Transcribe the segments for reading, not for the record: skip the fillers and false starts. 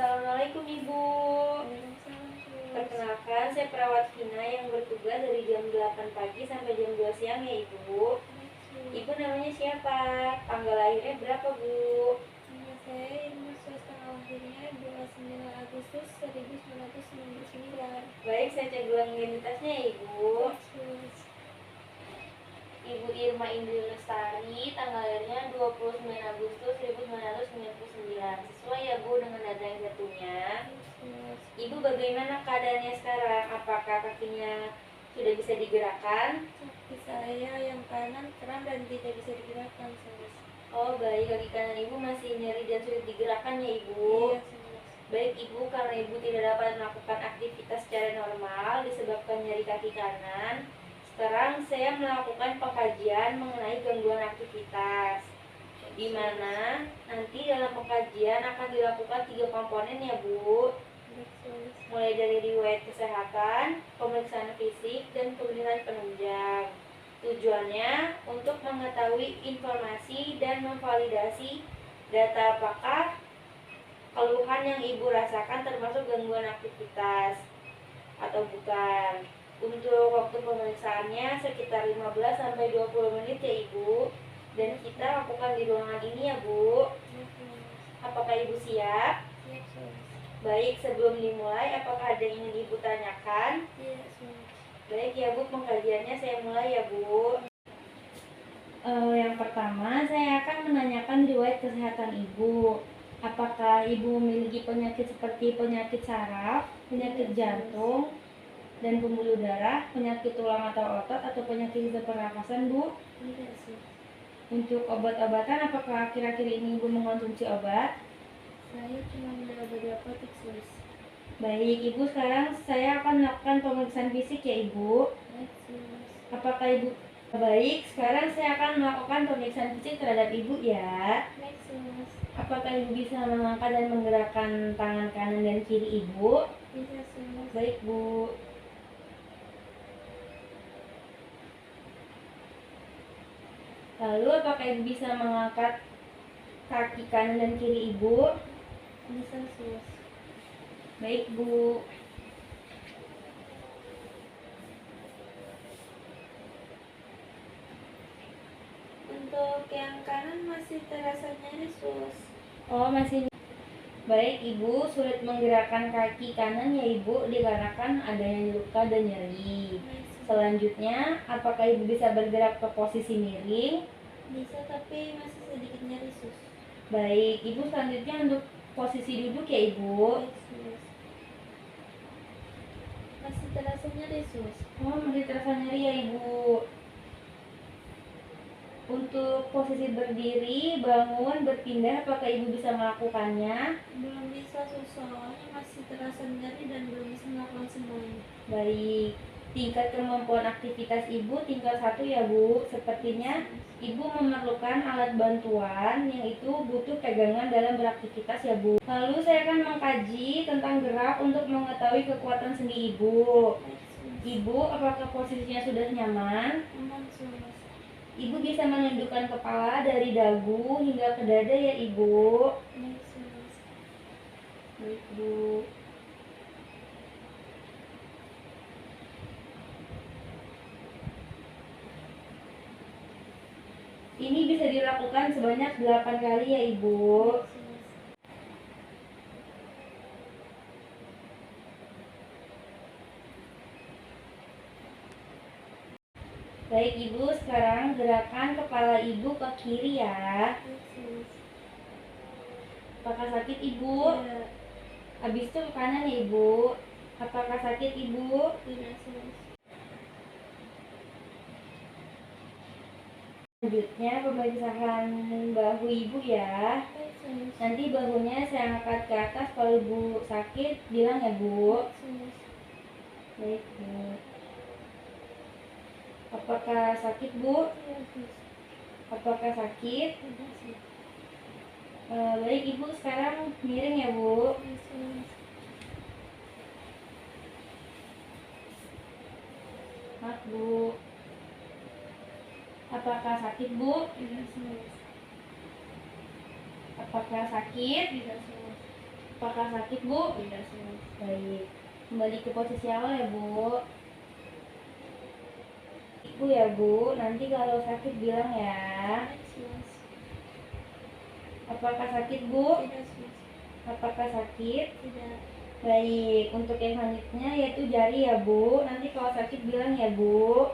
Assalamualaikum Ibu. Waalaikumsalam, Sus. Perkenalkan, saya perawat Vina yang bertugas dari jam 8 pagi sampai jam 2 siang ya Ibu. Sus. Ibu namanya siapa? Tanggal lahirnya berapa Bu? Nama saya Irma Sus. Tanggal lahirnya 29 Agustus 1999. Baik, saya cek ulang identitasnya ya Ibu. Sus. Ibu Irma Indri Lestari, tanggal lahirnya 29 Agustus 1999. Sesuai ya Bu dengan data yang saya punya. Sus. Ibu bagaimana keadaannya sekarang? Apakah kakinya sudah bisa digerakkan? Kaki saya yang kanan kram dan tidak bisa digerakkan, Sus. Oh baik, kaki kanan Ibu masih nyeri dan sulit digerakkan ya Ibu. Iya, Sus. Baik Ibu, karena Ibu tidak dapat melakukan aktivitas secara normal disebabkan nyeri kaki kanan, sekarang saya melakukan pengkajian mengenai gangguan aktivitas, di mana nanti dalam pengkajian akan dilakukan 3 komponen ya Bu, Sus. mulai dari riwayat kesehatan, pemeriksaan fisik, dan pemeriksaan penunjang. Tujuannya untuk mengetahui informasi dan memvalidasi data apakah keluhan yang Ibu rasakan termasuk gangguan aktivitas atau bukan. Untuk waktu pemeriksaannya sekitar 15-20 menit ya Ibu. Dan kita lakukan di ruangan ini ya Bu. Apakah Ibu siap? Siap, Sus. Baik, sebelum dimulai apakah ada yang ingin Ibu tanyakan? Iya, Sus. Baik ya Bu, pengkajiannya saya mulai ya Bu. Yang pertama saya akan menanyakan riwayat kesehatan Ibu. Apakah Ibu memiliki penyakit seperti penyakit saraf, penyakit jantung, dan pembuluh darah, penyakit tulang atau otot, atau penyakit pernafasan Bu? Tidak, Sus. Untuk obat-obatan, apakah akhir-akhir ini Ibu mengkonsumsi obat? Saya cuma minum obat diapotik, Sus. Baik, Ibu, sekarang saya akan melakukan pemeriksaan fisik ya Ibu. Baik, Sus. Apakah Ibu? Baik, sekarang saya akan melakukan pemeriksaan fisik terhadap Ibu ya. Baik, Sus. Apakah Ibu bisa mengangkat dan menggerakkan tangan kanan dan kiri Ibu? Bisa, Sus. Baik Bu. Lalu apakah Ibu bisa mengangkat kaki kanan dan kiri Ibu? Bisa, Sus. Baik Bu. Untuk yang kanan masih terasa nyeri, Sus. Oh masih. Baik Ibu, sulit menggerakkan kaki kanan ya Ibu dikarenakan adanya luka dan nyeri. Baik, Sus. Selanjutnya, apakah Ibu bisa bergerak ke posisi miring? Bisa, tapi masih sedikit nyeri, Sus. Baik, Ibu selanjutnya untuk posisi duduk ya Ibu. Baik, Sus. Masih terasa nyeri, Sus. Oh masih terasa nyeri ya Ibu. Untuk posisi berdiri, bangun, berpindah, apakah Ibu bisa melakukannya? Belum bisa, Sus. Soalnya masih terasa nyeri dan belum bisa melakukan semuanya. Baik, tingkat kemampuan aktivitas Ibu tingkat 1 ya Bu. Sepertinya Ibu memerlukan alat bantuan yang itu butuh pegangan dalam beraktivitas ya Bu. Lalu saya akan mengkaji tentang gerak untuk mengetahui kekuatan sendi Ibu. Baik, Sus. Ibu, apakah posisinya sudah nyaman? Aman, Sus. Ibu bisa menundukkan kepala dari dagu hingga ke dada ya Ibu. Baik, Sus. Baik Bu. Ini bisa dilakukan sebanyak 8 kali ya Ibu. Baik, Sus. Baik Ibu, sekarang gerakan kepala Ibu ke kiri ya. Baik, Sus. Apakah sakit Ibu? Tidak. Habis itu ke kanan ya Ibu. Apakah sakit Ibu? Tidak, Sus. Selanjutnya pemeriksaan bahu Ibu ya. Baik, Sus. Nanti bahunya saya angkat ke atas, kalau Ibu sakit bilang ya Bu. Baik, Sus. Baik Bu. Apakah sakit Bu? Tidak, Sus. Apakah sakit? Tidak, Sus. Baik Ibu, sekarang miring ya Bu. Baik, Sus. Maaf Bu. Apakah sakit Bu? Tidak, Sus. Apakah sakit? Tidak, Sus. Apakah sakit, Bu? Tidak Sus. Baik. Kembali ke posisi awal ya, Bu. Ibu ya, Bu. Nanti kalau sakit bilang ya. Baik Sus. Apakah sakit, Bu? Tidak Sus. Apakah sakit? Tidak. Baik. Untuk yang selanjutnya yaitu jari ya, Bu. Nanti kalau sakit bilang ya, Bu.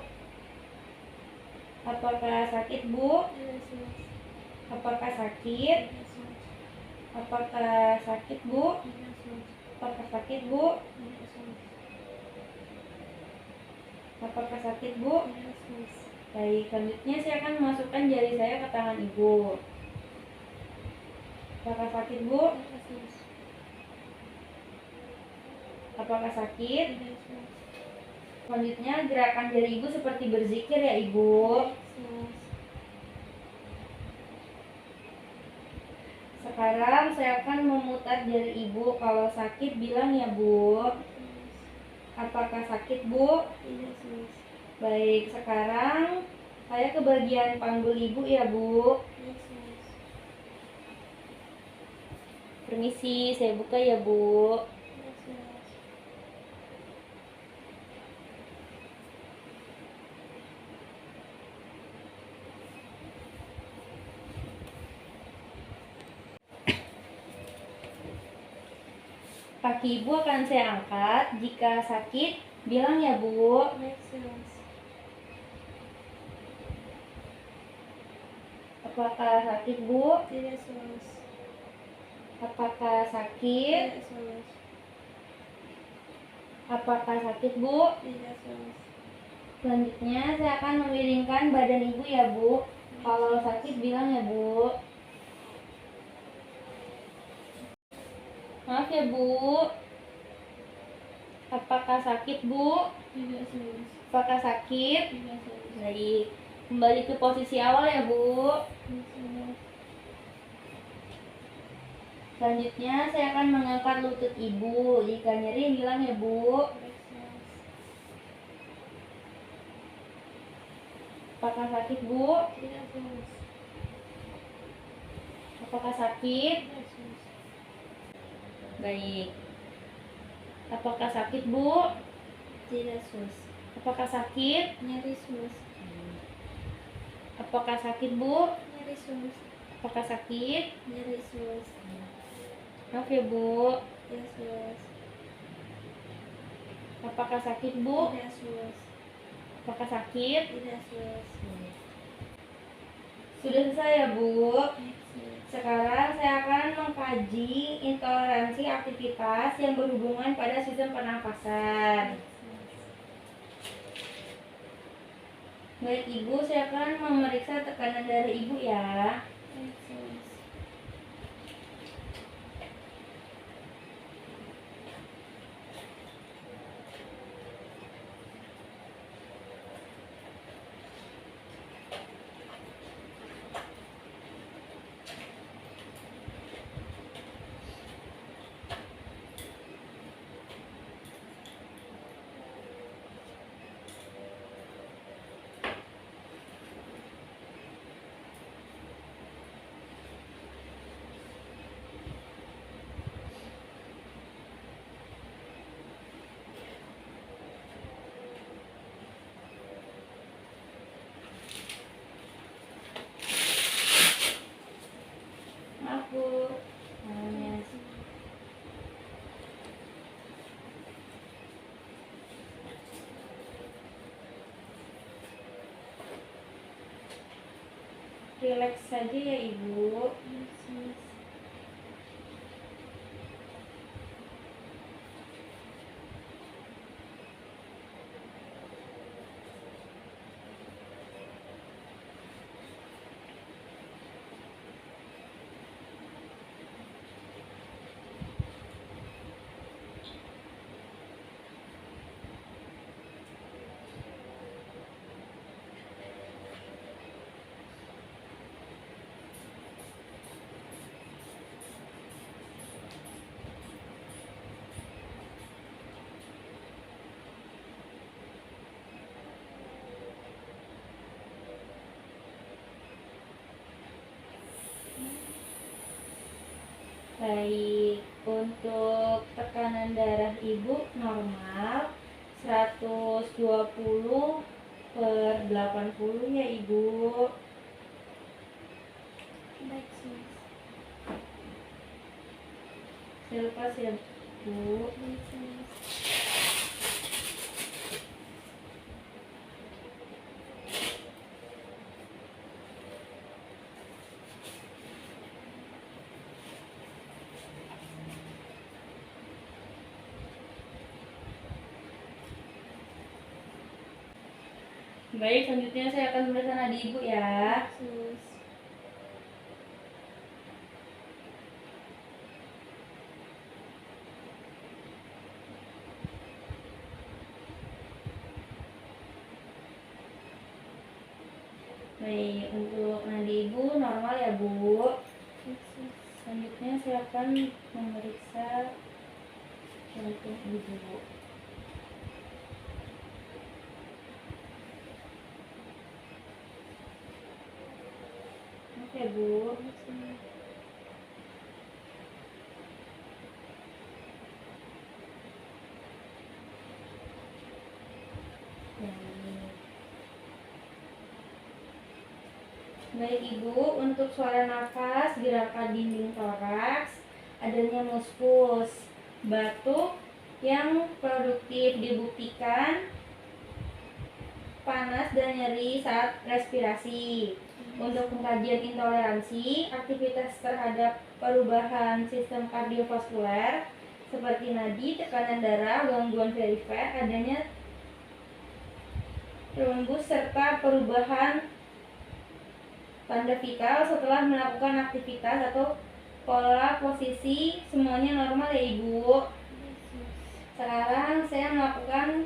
Apakah sakit, Bu? Tidak Sus. Apakah sakit? Tidak Sus. Apakah sakit, Bu? Tidak Sus. Apakah sakit, Bu? Tidak Sus. Apakah sakit, Bu? Tidak Sus. Baik, selanjutnya saya akan memasukkan jari saya ke tangan Ibu. Apakah sakit, Bu? Tidak Sus. Apakah sakit? Tidak Sus. Selanjutnya gerakan jari Ibu seperti berzikir ya, Ibu. Sus. Sekarang saya akan memutar jari Ibu. Kalau sakit bilang ya, Bu. Apakah sakit, Bu? Tidak Sus. Baik, sekarang saya ke bagian panggul Ibu ya, Bu. Tidak Sus. Permisi, saya buka ya, Bu. Tidak Sus. Kaki Ibu akan saya angkat. Jika sakit, bilang ya, Bu. Baik Sus. Apakah sakit, Bu? Tidak Sus. Apakah sakit? Tidak Sus. Apakah sakit, Bu? Tidak Sus. Selanjutnya saya akan memiringkan badan Ibu ya, Bu. Kalau sakit bilang ya, Bu. Maaf ya, Bu. Apakah sakit, Bu? Tidak Sus. Apakah sakit? Tidak Sus. Baik. Kembali ke posisi awal ya, Bu. Tidak Sus. Selanjutnya saya akan mengangkat lutut Ibu. Jika nyeri bilang ya, Bu. Baik Sus. Apakah sakit, Bu? Tidak Sus. Apakah sakit? Tidak Sus. Baik. Apakah sakit, Bu? Tidak Sus. Apakah sakit? Nyeri Sus. Apakah sakit, Bu? Nyeri Sus. Apakah sakit? Nyeri Sus. Maaf ya, Bu. Tidak Sus. Apakah sakit, Bu? Tidak Sus. Apakah sakit? Tidak Sus. Sudah selesai ya, Bu. Baik Sus. Sekarang saya akan mengkaji intoleransi aktivitas yang berhubungan pada sistem pernafasan. Baik, Ibu, saya akan memeriksa tekanan darah Ibu ya. Baik Sus. Maaf, Bu. Tangannya. Relax saja ya, Ibu. Baik Sus. Baik, untuk tekanan darah ibu normal 120/80 ya ibu. Baik, sus. Saya lepas ya bu. Baik, sus. Baik, selanjutnya saya akan memeriksa nadi ibu ya. Sus. Baik, untuk nadi ibu normal ya bu. Baik, sus. Selanjutnya saya akan memeriksa jantung ibu. Oke bu. Baik, sus. Baik ibu, untuk suara nafas, gerakan dinding toraks, adanya muskus, batuk yang produktif dibuktikan, panas dan nyeri saat respirasi. Untuk pengkajian intoleransi, aktivitas terhadap perubahan sistem kardiovaskuler seperti nadi, tekanan darah, gangguan perifer, adanya trombus serta perubahan tanda vital setelah melakukan aktivitas atau pola posisi semuanya normal ya ibu. Sekarang saya melakukan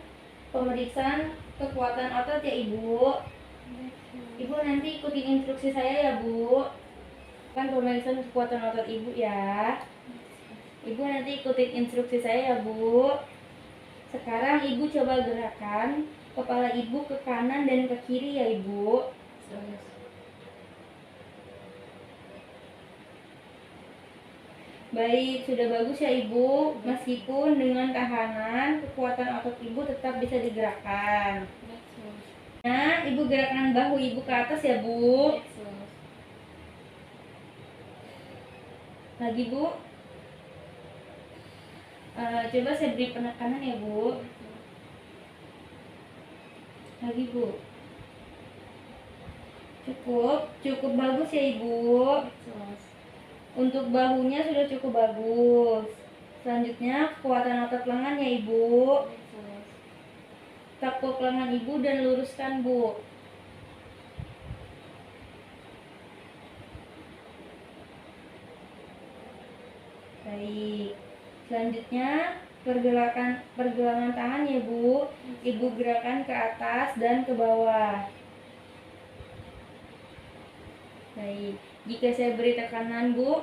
pemeriksaan kekuatan otot ya ibu. Ibu nanti ikutin instruksi saya ya bu. Kan pemeriksaan kekuatan otot ibu ya. Ibu nanti ikutin instruksi saya ya bu. Sekarang ibu coba gerakan kepala ibu ke kanan dan ke kiri ya ibu. Baik, sudah bagus ya ibu. Meskipun dengan tahanan, kekuatan otot ibu tetap bisa digerakkan. Nah, ibu gerakkan bahu ibu ke atas ya bu. Lagi bu. Coba saya beri penekanan ya bu. Lagi bu. Cukup bagus ya ibu. Untuk bahunya sudah cukup bagus. Selanjutnya kekuatan otot lengan ya ibu. Tekuk lengan ibu dan luruskan bu. Baik. Selanjutnya pergelangan tangan ya bu. Ibu gerakan ke atas dan ke bawah. Baik. Jika saya beri tekanan bu.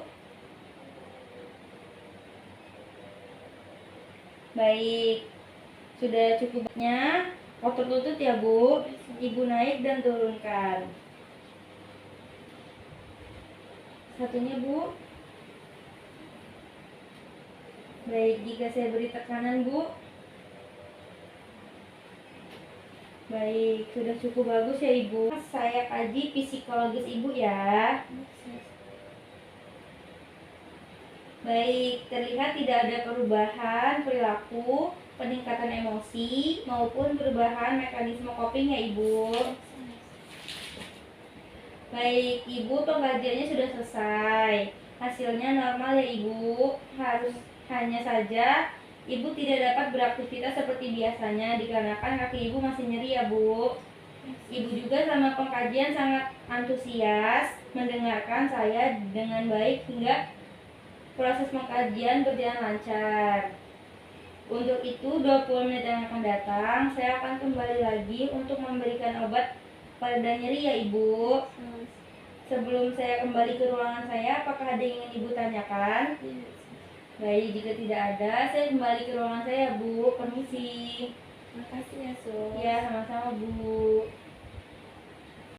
Baik. Sudah cukupnya otot lutut ya bu. Ibu naik dan turunkan. Satunya bu. Baik, jika saya beri tekanan bu. Baik, sudah cukup bagus ya ibu. Saya kaji psikologis ibu ya. Baik, terlihat tidak ada perubahan perilaku, peningkatan emosi, maupun perubahan mekanisme coping ya ibu. Baik, ibu pengkajiannya sudah selesai. Hasilnya normal ya ibu. Hanya saja ibu tidak dapat beraktivitas seperti biasanya dikarenakan kaki ibu masih nyeri ya bu. Ibu juga sama pengkajian sangat antusias mendengarkan saya dengan baik hingga proses pengkajian berjalan lancar. Untuk itu 20 menit yang akan datang saya akan kembali lagi untuk memberikan obat pada nyeri ya ibu. Sebelum saya kembali ke ruangan saya, apakah ada yang ingin ibu tanyakan? Baik, jika tidak ada, saya kembali ke ruangan saya bu. Permisi. Makasih ya sus. Ya, sama-sama bu.